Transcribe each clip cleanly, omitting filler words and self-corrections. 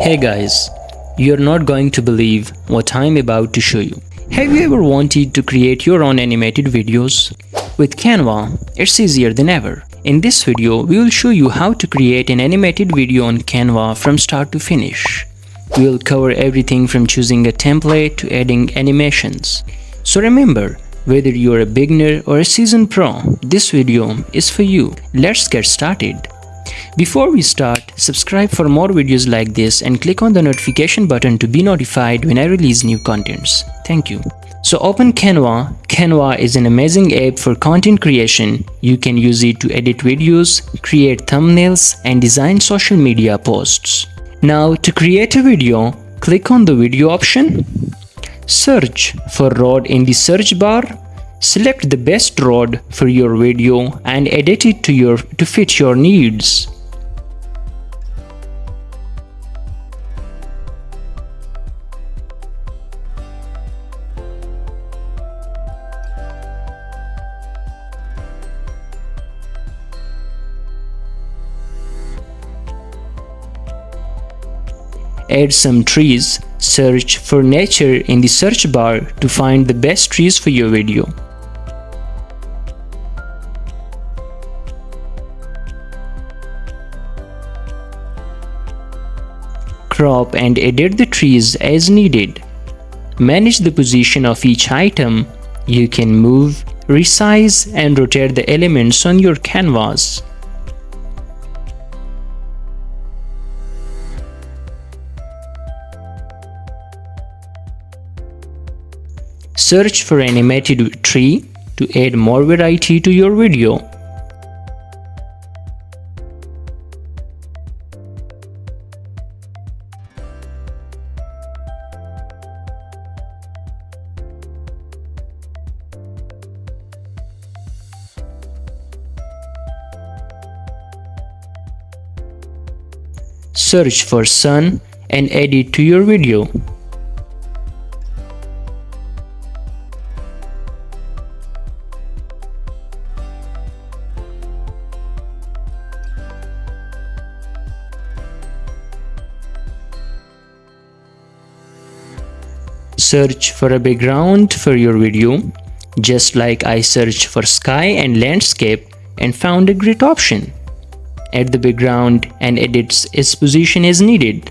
Hey guys, you're not going to believe what I'm about to show you. Have you ever wanted to create your own animated videos? With Canva, it's easier than ever. In this video, we will show you how to create an animated video on Canva from start to finish. We'll cover everything from choosing a template to adding animations. So remember, whether you're a beginner or a seasoned pro, this video is for you. Let's get started. Before we start, subscribe for more videos like this and click on the notification button to be notified when I release new contents. Thank you. So open Canva. Canva is an amazing app for content creation. You can use it to edit videos, create thumbnails, and design social media posts. Now to create a video, click on the video option. Search for rod in the search bar. Select the best rod for your video and edit it to fit your needs. Add some trees. Search for nature in the search bar to find the best trees for your video. Crop and edit the trees as needed. Manage the position of each item. You can move, resize, and rotate the elements on your canvas. Search for animated tree to add more variety to your video. Search for sun and add it to your video. Search for a background for your video, just like I searched for sky and landscape and found a great option. Add the background and edit its position as needed.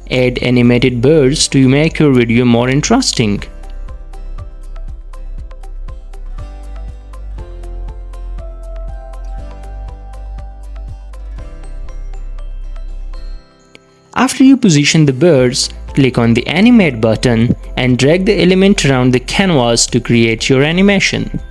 Add animated birds to make your video more interesting. After you position the birds, click on the animate button and drag the element around the canvas to create your animation.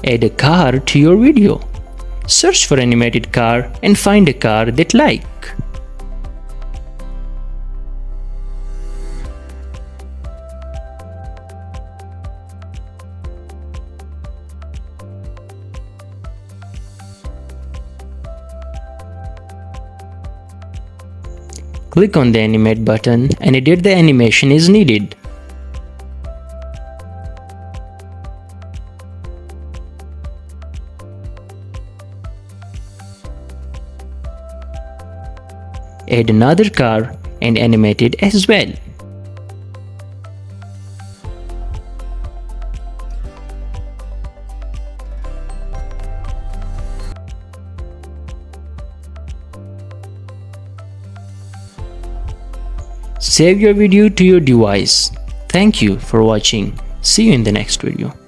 Add a car to your video. Search for animated car and find a car that like. Click on the animate button and edit the animation as needed. Add another car and animate it as well. Save your video to your device. Thank you for watching. See you in the next video.